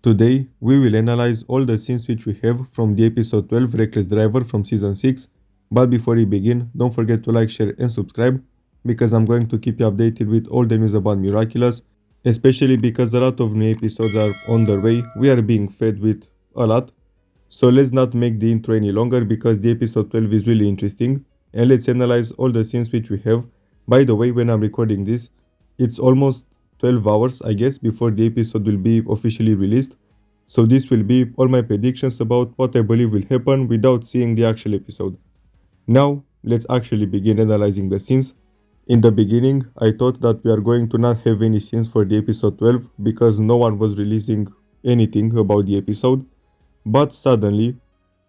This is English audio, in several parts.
Today, we will analyze all the scenes which we have from the episode 12 Wreckless Driver from season 6. But before we begin, don't forget to like, share and subscribe, because I'm going to keep you updated with all the news about Miraculous, especially because a lot of new episodes are on their way. We are being fed with a lot. So let's not make the intro any longer, because the episode 12 is really interesting, and let's analyze all the scenes which we have. By the way, when I'm recording this, it's almost 12 hours, I guess, before the episode will be officially released. So this will be all my predictions about what I believe will happen without seeing the actual episode. Now, let's actually begin analyzing the scenes. In the beginning, I thought that we are going to not have any scenes for the episode 12 because no one was releasing anything about the episode. But suddenly,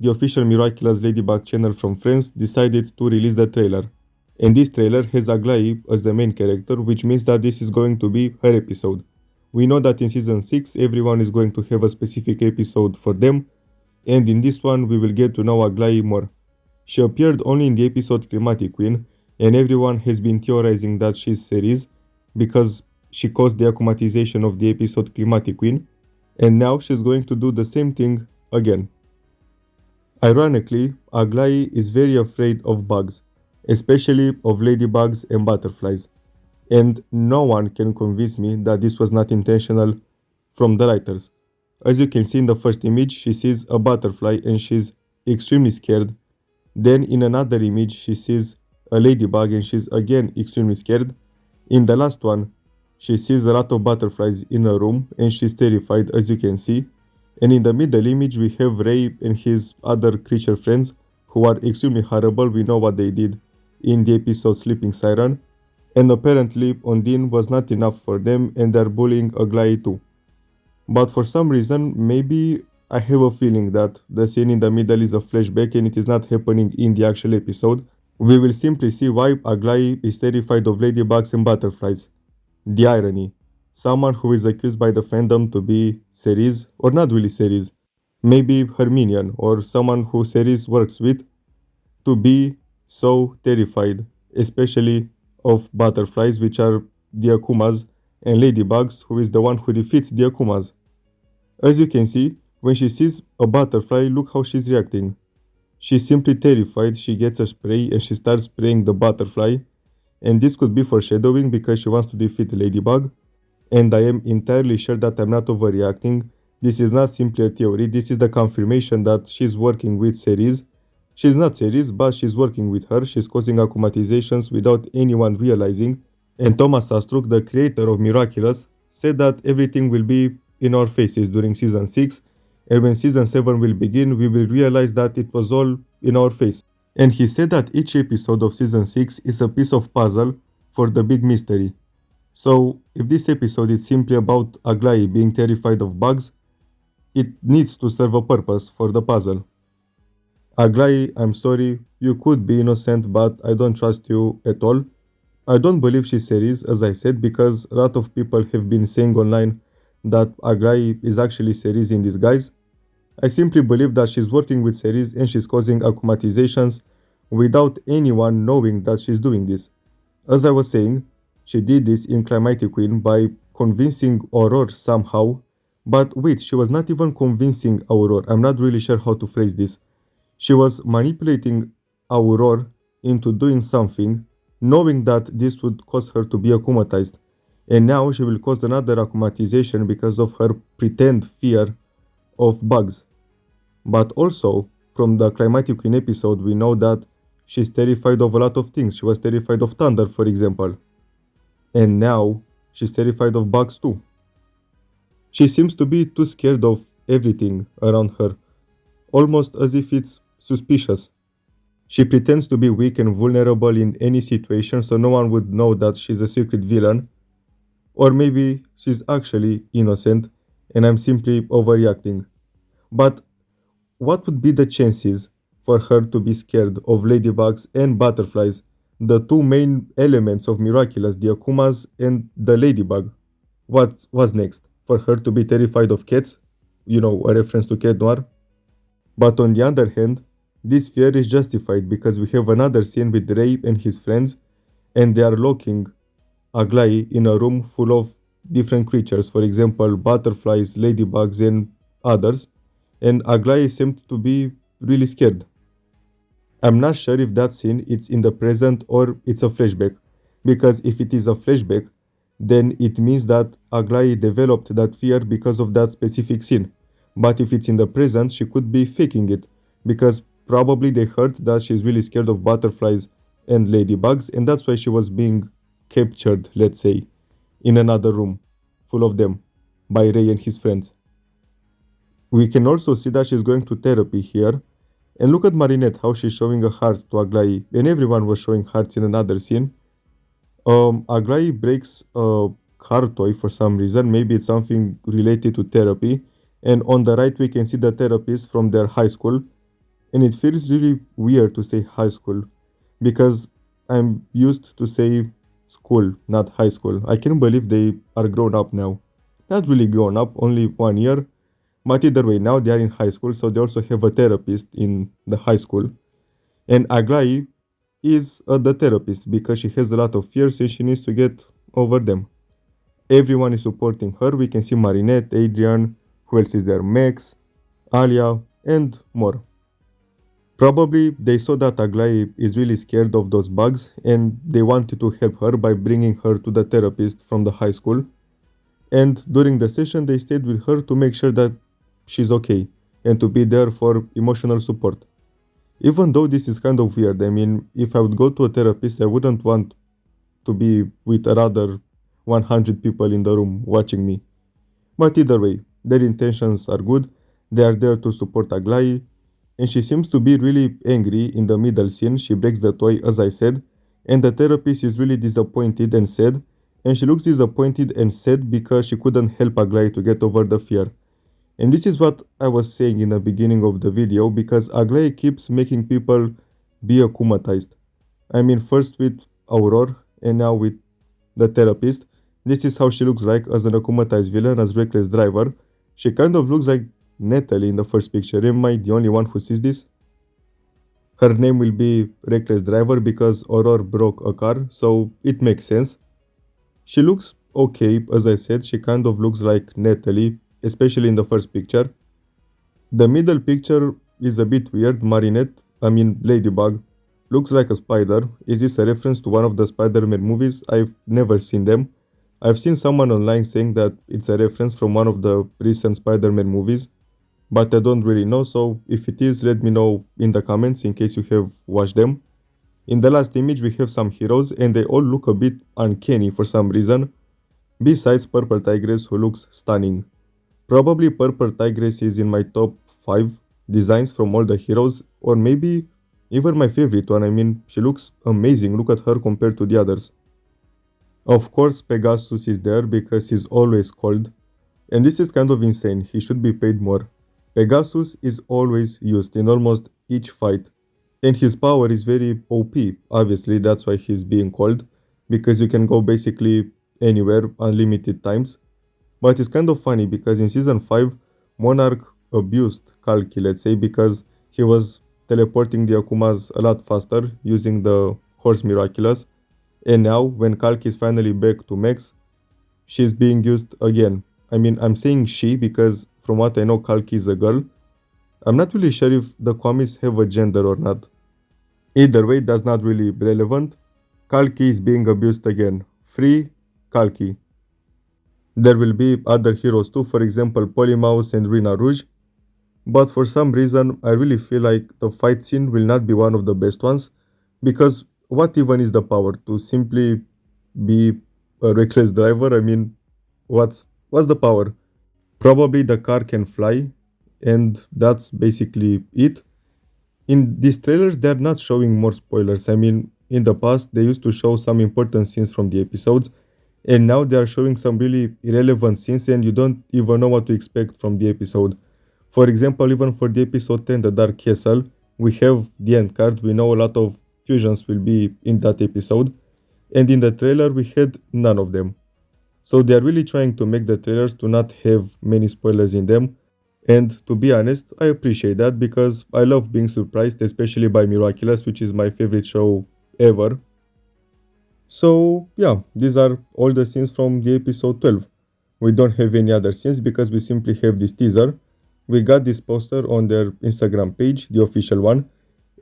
the official Miraculous Ladybug channel from France decided to release the trailer. And this trailer has Aglai as the main character, which means that this is going to be her episode. We know that in season 6 everyone is going to have a specific episode for them, and in this one we will get to know Aglai more. She appeared only in the episode Climatic Queen, and everyone has been theorizing that she's Ceres because she caused the akumatization of the episode Climatic Queen, and now she's going to do the same thing again. Ironically, Aglai is very afraid of bugs, especially of ladybugs and butterflies, and no one can convince me that this was not intentional from the writers. As you can see in the first image, she sees a butterfly and she's extremely scared. Then in another image, she sees a ladybug and she's again extremely scared. In the last one, she sees a lot of butterflies in a room and she's terrified, as you can see. And in the middle image, we have Ray and his other creature friends who are extremely horrible. We know what they did in the episode Sleeping Siren. And apparently Ondine was not enough for them and they're bullying Aglai too. But for some reason, maybe I have a feeling that the scene in the middle is a flashback and it is not happening in the actual episode. We will simply see why Aglai is terrified of ladybugs and butterflies. The irony. Someone who is accused by the fandom to be Ceres, or not really Ceres, maybe her minion or someone who Ceres works with, to be so terrified, especially of butterflies, which are the Akumas, and ladybugs, who is the one who defeats the Akumas. As you can see, when she sees a butterfly, look how she's reacting. She's simply terrified. She gets a spray and she starts spraying the butterfly, and this could be foreshadowing because she wants to defeat the ladybug. And I am entirely sure that I'm not overreacting. This is not simply a theory, this is the confirmation that she's working with Ceres. She's not Ceres, but she's working with her. She's causing akumatizations without anyone realizing. And Thomas Astruc, the creator of Miraculous, said that everything will be in our faces during season 6, and when season 7 will begin, we will realize that it was all in our face. And he said that each episode of season 6 is a piece of puzzle for the big mystery. So, if this episode is simply about Aglai being terrified of bugs, it needs to serve a purpose for the puzzle. Aglai, I'm sorry, you could be innocent, but I don't trust you at all. I don't believe she's Ceres, as I said, because a lot of people have been saying online that Aglai is actually Ceres in disguise. I simply believe that she's working with Ceres and she's causing akumatizations without anyone knowing that she's doing this. As I was saying, she did this in Climatic Queen by convincing Aurore somehow, but wait, she was not even convincing Aurore. I'm not really sure how to phrase this. She was manipulating Aurore into doing something, knowing that this would cause her to be akumatized. And now she will cause another akumatization because of her pretend fear of bugs. But also, from the Climatic Queen episode, we know that she's terrified of a lot of things. She was terrified of thunder, for example. And now, she's terrified of bugs too. She seems to be too scared of everything around her, almost as if it's suspicious. She pretends to be weak and vulnerable in any situation so no one would know that she's a secret villain. Or maybe she's actually innocent and I'm simply overreacting. But what would be the chances for her to be scared of ladybugs and butterflies, the two main elements of Miraculous, the Akumas and the ladybug? What was next? For her to be terrified of cats? You know, a reference to Cat Noir? But on the other hand, this fear is justified because we have another scene with Ray and his friends, and they are locking Aglai in a room full of different creatures, for example, butterflies, ladybugs, and others, and Aglai seemed to be really scared. I'm not sure if that scene is in the present or it's a flashback, because if it is a flashback, then it means that Aglai developed that fear because of that specific scene. But if it's in the present, she could be faking it, because probably they heard that she's really scared of butterflies and ladybugs, and that's why she was being captured, let's say, in another room full of them by Ray and his friends. We can also see that she's going to therapy here. And look at Marinette, how she's showing a heart to Aglai, and everyone was showing hearts in another scene. Aglai breaks a car toy for some reason. Maybe it's something related to therapy. And on the right, we can see the therapist from their high school. And it feels really weird to say high school because I'm used to say school, not high school. I can't believe they are grown up now. Not really grown up, only 1 year. But either way, now they are in high school, so they also have a therapist in the high school. And Aglai is the therapist because she has a lot of fears and she needs to get over them. Everyone is supporting her. We can see Marinette, Adrian, who else is there? Max, Alia, and more. Probably they saw that Aglai is really scared of those bugs and they wanted to help her by bringing her to the therapist from the high school. And during the session, they stayed with her to make sure that she's okay and to be there for emotional support. Even though this is kind of weird, I mean, if I would go to a therapist, I wouldn't want to be with another 100 people in the room watching me. But either way, their intentions are good. They are there to support Aglai, and she seems to be really angry in the middle scene. She breaks the toy, as I said, and the therapist is really disappointed and sad. And she looks disappointed and sad because she couldn't help Aglai to get over the fear. And this is what I was saying in the beginning of the video because Aglai keeps making people be akumatized. I mean, first with Aurora and now with the therapist. This is how she looks like as an akumatized villain, as Wreckless Driver. She kind of looks like Natalie in the first picture. Am I the only one who sees this? Her name will be Wreckless Driver because Aurora broke a car, so it makes sense. She looks okay, as I said, she kind of looks like Natalie, especially in the first picture. The middle picture is a bit weird. Ladybug, looks like a spider. Is this a reference to one of the Spider-Man movies? I've never seen them. I've seen someone online saying that it's a reference from one of the recent Spider-Man movies, but I don't really know, so if it is, let me know in the comments in case you have watched them. In the last image, we have some heroes, and they all look a bit uncanny for some reason, besides Purple Tigress, who looks stunning. Probably Purple Tigress is in my top 5 designs from all the heroes, or maybe even my favorite one. I mean, she looks amazing. Look at her compared to the others. Of course, Pegasus is there because he's always cold, and this is kind of insane. He should be paid more. Pegasus is always used in almost each fight, and his power is very OP. Obviously, that's why he's being called, because you can go basically anywhere unlimited times. But it's kind of funny because in season 5, Monarch abused Kalki, let's say, because he was teleporting the Akumas a lot faster using the horse Miraculous. And now, when Kalki is finally back to Max, she's being used again. I mean, I'm saying she because from what I know, Kalki is a girl. I'm not really sure if the Kwamis have a gender or not. Either way, that's not really relevant. Kalki is being abused again. Free Kalki. There will be other heroes too, for example Polymouse and Rina Rouge, but for some reason I really feel like the fight scene will not be one of the best ones, because what even is the power to simply be a reckless driver? I mean, what's the power? Probably the car can fly, and that's basically it. In these trailers, they're not showing more spoilers. I mean, in the past, they used to show some important scenes from the episodes, and now they are showing some really irrelevant scenes, and you don't even know what to expect from the episode. For example, even for the episode 10, The Dark Castle, we have the end card. We know a lot of fusions will be in that episode, and in the trailer, we had none of them. So they are really trying to make the trailers to not have many spoilers in them. And to be honest, I appreciate that because I love being surprised, especially by Miraculous, which is my favorite show ever. So yeah, these are all the scenes from the episode 12. We don't have any other scenes because we simply have this teaser. We got this poster on their Instagram page, the official one,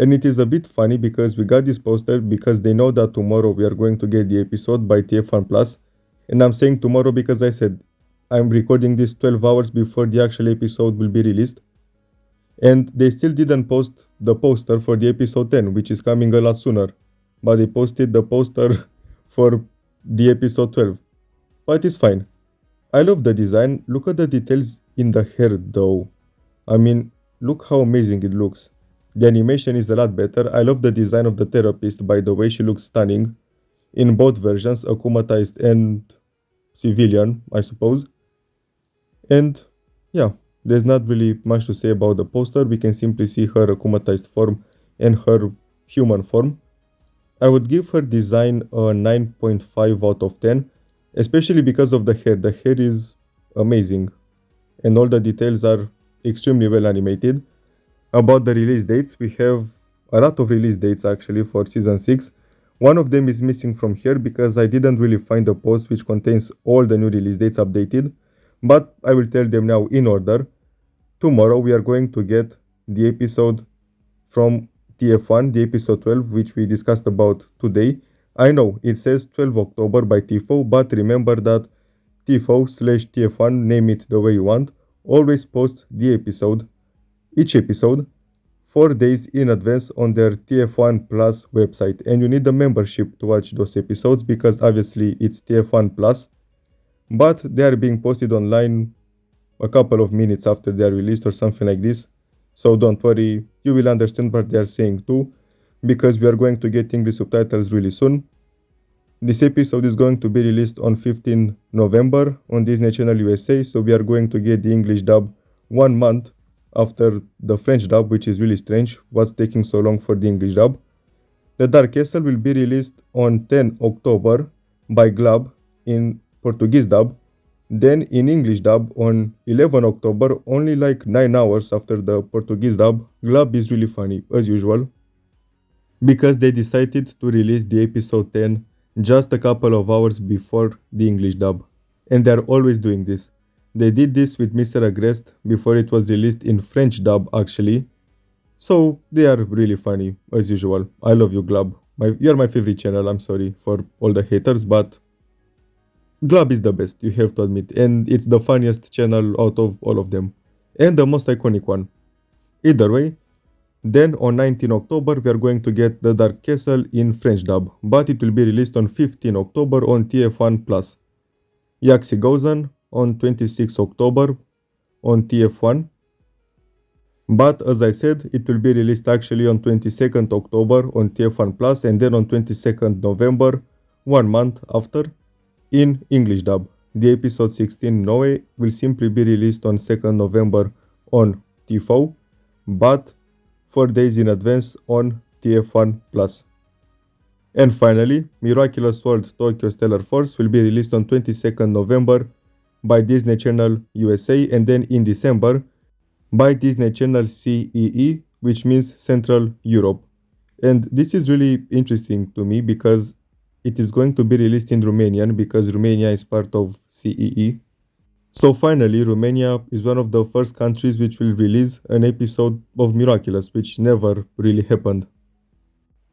and it is a bit funny because we got this poster because they know that tomorrow we are going to get the episode by TF1 Plus. And I'm saying tomorrow because I said I'm recording this 12 hours before the actual episode will be released. And they still didn't post the poster for the episode 10, which is coming a lot sooner. But they posted the poster for the episode 12. But it's fine. I love the design. Look at the details in the hair though. I mean, look how amazing it looks. The animation is a lot better. I love the design of the therapist, by the way. She looks stunning. In both versions, akumatized and civilian, I suppose. And yeah, there's not really much to say about the poster. We can simply see her akumatized form and her human form. I would give her design a 9.5 out of 10, especially because of the hair. The hair is amazing and all the details are extremely well animated. About the release dates, we have a lot of release dates actually for season 6. One of them is missing from here because I didn't really find a post which contains all the new release dates updated, but I will tell them now in order. Tomorrow we are going to get the episode from TF1, the episode 12, which we discussed about today. I know it says 12 October by TIFO, but remember that TIFO/TF1, name it the way you want, always posts the episode, each episode, 4 days in advance on their TF1 Plus website. And you need a membership to watch those episodes because obviously it's TF1 Plus, but they are being posted online a couple of minutes after they are released or something like this. So don't worry, you will understand what they are saying too, because we are going to get English subtitles really soon. This episode is going to be released on 15 November on Disney Channel USA, so we are going to get the English dub 1 month after the French dub, which is really strange. What's taking so long for the English dub? The Dark Castle will be released on 10 October by Glab in Portuguese dub, then in English dub on 11 October, only like 9 hours after the Portuguese dub. Glab is really funny, as usual, because they decided to release the episode 10 just a couple of hours before the English dub. And they are always doing this. They did this with Mr. Agrest before it was released in French dub actually. So they are really funny, as usual. I love you, Glab. You're my favorite channel, I'm sorry for all the haters, but Glab is the best, you have to admit, and it's the funniest channel out of all of them, and the most iconic one. Either way, then on 19 October we are going to get The Dark Castle in French dub, but it will be released on 15 October on TF1 Plus. Yaxi Gozen on 26 October on TF1, but as I said, it will be released actually on 22nd October on TF1 Plus, and then on 22nd November, 1 month after, in English dub. The episode 16 Noe will simply be released on 2nd November on TIFO, but 4 days in advance on TF1 Plus. And finally, Miraculous World Tokyo Stellar Force will be released on 22nd November by Disney Channel USA, and then in December by Disney Channel CEE, which means Central Europe. And this is really interesting to me because it is going to be released in Romanian because Romania is part of CEE. So finally, Romania is one of the first countries which will release an episode of Miraculous, which never really happened.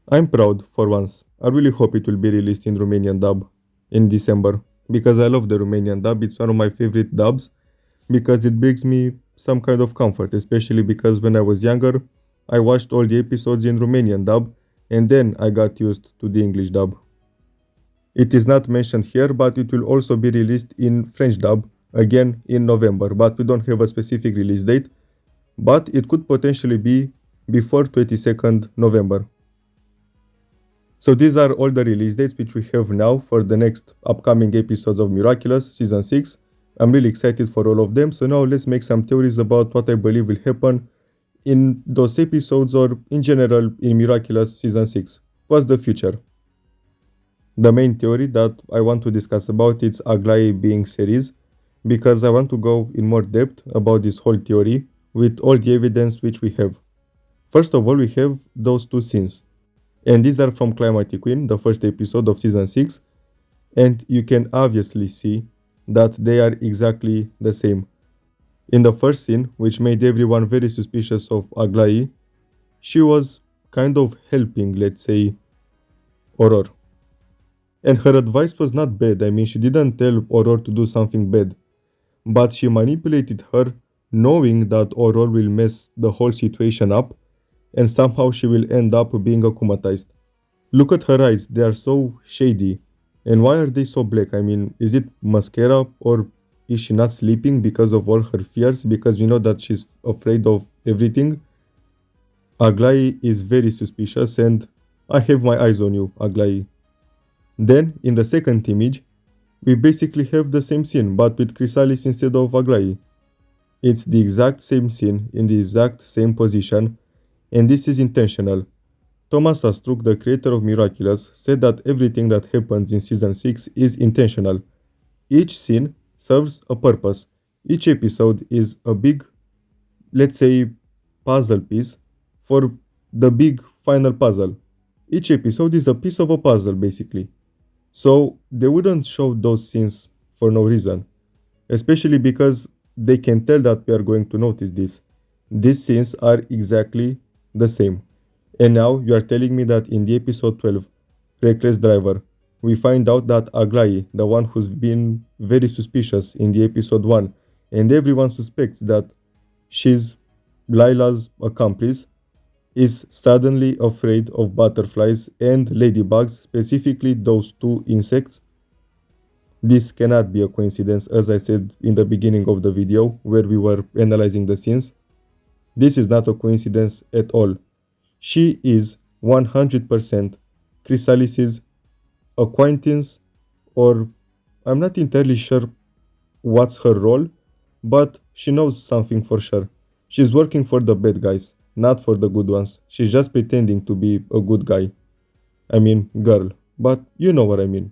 I'm proud for once. I really hope it will be released in Romanian dub in December because I love the Romanian dub. It's one of my favorite dubs because it brings me some kind of comfort, especially because when I was younger, I watched all the episodes in Romanian dub and then I got used to the English dub. It is not mentioned here, but it will also be released in French dub, again in November, but we don't have a specific release date, but it could potentially be before 22nd November. So these are all the release dates which we have now for the next upcoming episodes of Miraculous Season 6. I'm really excited for all of them, so now let's make some theories about what I believe will happen in those episodes or in general in Miraculous Season 6. What's the future? The main theory that I want to discuss about is Aglai being series, because I want to go in more depth about this whole theory with all the evidence which we have. First of all, we have those two scenes, and these are from Calamity Queen, the first episode of Season 6, and you can obviously see that they are exactly the same. In the first scene, which made everyone very suspicious of Aglai, she was kind of helping, let's say, Aurora. And her advice was not bad. I mean, she didn't tell Aurora to do something bad, but she manipulated her knowing that Aurora will mess the whole situation up and somehow she will end up being akumatized. Look at her eyes, they are so shady. And why are they so black? I mean, is it mascara or is she not sleeping because of all her fears? Because we know that she's afraid of everything. Aglai is very suspicious and I have my eyes on you, Aglai. Then, in the second image, we basically have the same scene but with Chrysalis instead of Aglai. It's the exact same scene in the exact same position and this is intentional. Thomas Astruc, the creator of Miraculous, said that everything that happens in season 6 is intentional. Each scene serves a purpose. Each episode is a big, let's say, puzzle piece for the big final puzzle. Each episode is a piece of a puzzle, basically. So they wouldn't show those scenes for no reason, especially because they can tell that we are going to notice this. These scenes are exactly the same. And now you are telling me that in the episode 12, Wreckless Driver, we find out that Aglai, the one who's been very suspicious in the episode 1, and everyone suspects that she's Lila's accomplice, is suddenly afraid of butterflies and ladybugs, specifically those two insects. This cannot be a coincidence, as I said in the beginning of the video where we were analyzing the scenes. This is not a coincidence at all. She is 100% Chrysalis's acquaintance, or I'm not entirely sure what's her role, but she knows something for sure. She's working for the bad guys, not for the good ones. She's just pretending to be a good guy. I mean, girl, but you know what I mean.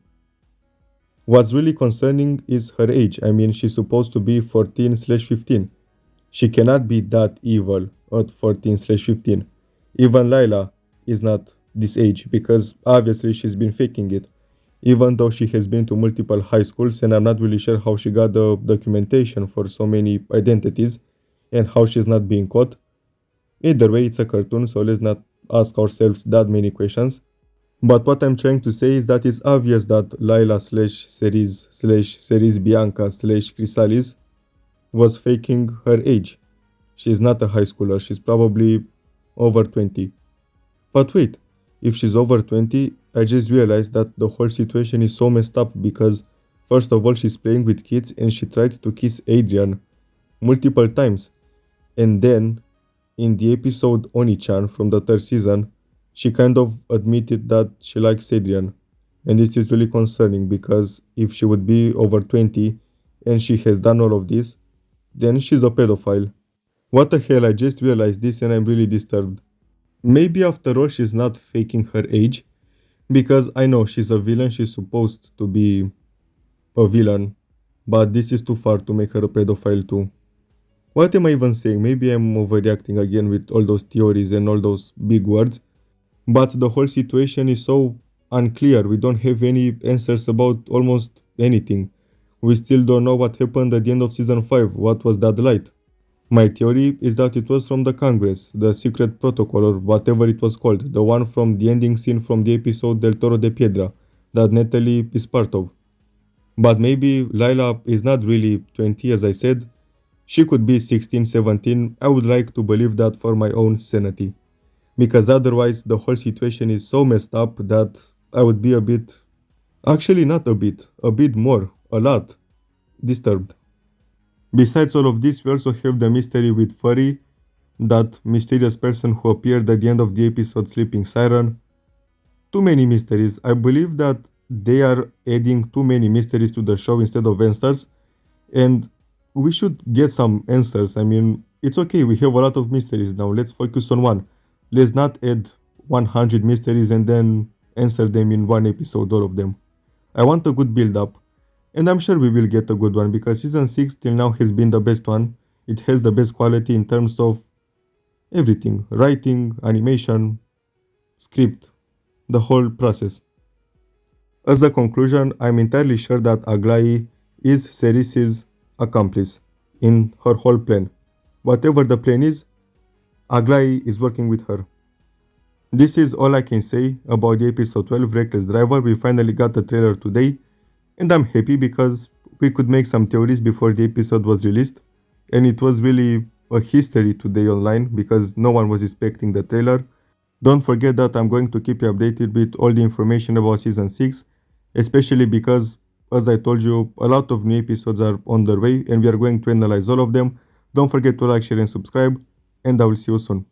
What's really concerning is her age. I mean, she's supposed to be 14/15. She cannot be that evil at 14/15. Even Lila is not this age because obviously she's been faking it. Even though she has been to multiple high schools and I'm not really sure how she got the documentation for so many identities and how she's not being caught. Either way, it's a cartoon, so let's not ask ourselves that many questions. But what I'm trying to say is that it's obvious that Lila slash Cerise slash Cerise Bianca slash Chrysalis was faking her age. She's not a high schooler, she's probably over 20. But wait, if she's over 20, I just realized that the whole situation is so messed up because first of all she's playing with kids and she tried to kiss Adrian multiple times. And then in the episode Oni-chan from the third season, she kind of admitted that she likes Adrian. And this is really concerning because if she would be over 20 and she has done all of this, then she's a pedophile. What the hell, I just realized this and I'm really disturbed. Maybe after all she's not faking her age, because I know she's a villain, she's supposed to be a villain, but this is too far to make her a pedophile too. What am I even saying? Maybe I'm overreacting again with all those theories and all those big words, but the whole situation is so unclear. We don't have any answers about almost anything. We still don't know what happened at the end of season 5, what was that light. My theory is that it was from the Congress, the secret protocol or whatever it was called, the one from the ending scene from the episode Del Toro de Piedra, that Natalie is part of. But maybe Lila is not really 20 as I said, she could be 16, 17, I would like to believe that for my own sanity. Because otherwise the whole situation is so messed up that I would be a bit, actually not a bit more, a lot, disturbed. Besides all of this, we also have the mystery with Furry, that mysterious person who appeared at the end of the episode Sleeping Siren. Too many mysteries. I believe that they are adding too many mysteries to the show instead of answers, and we should get some answers. I mean, it's okay, we have a lot of mysteries now, let's focus on one. Let's not add 100 mysteries and then answer them in one episode, all of them. I want a good build up. And I'm sure we will get a good one because season 6 till now has been the best one. It has the best quality in terms of everything. Writing, animation, script, the whole process. As a conclusion, I'm entirely sure that Aglai is Cerese's accomplice in her whole plan. Whatever the plan is, Aglai is working with her. This is all I can say about the episode 12 Wreckless Driver. We finally got the trailer today, and I'm happy because we could make some theories before the episode was released, and it was really a history today online because no one was expecting the trailer. Don't forget that I'm going to keep you updated with all the information about season 6, especially because, as I told you, a lot of new episodes are on their way and we are going to analyze all of them. Don't forget to like, share and subscribe, and I will see you soon.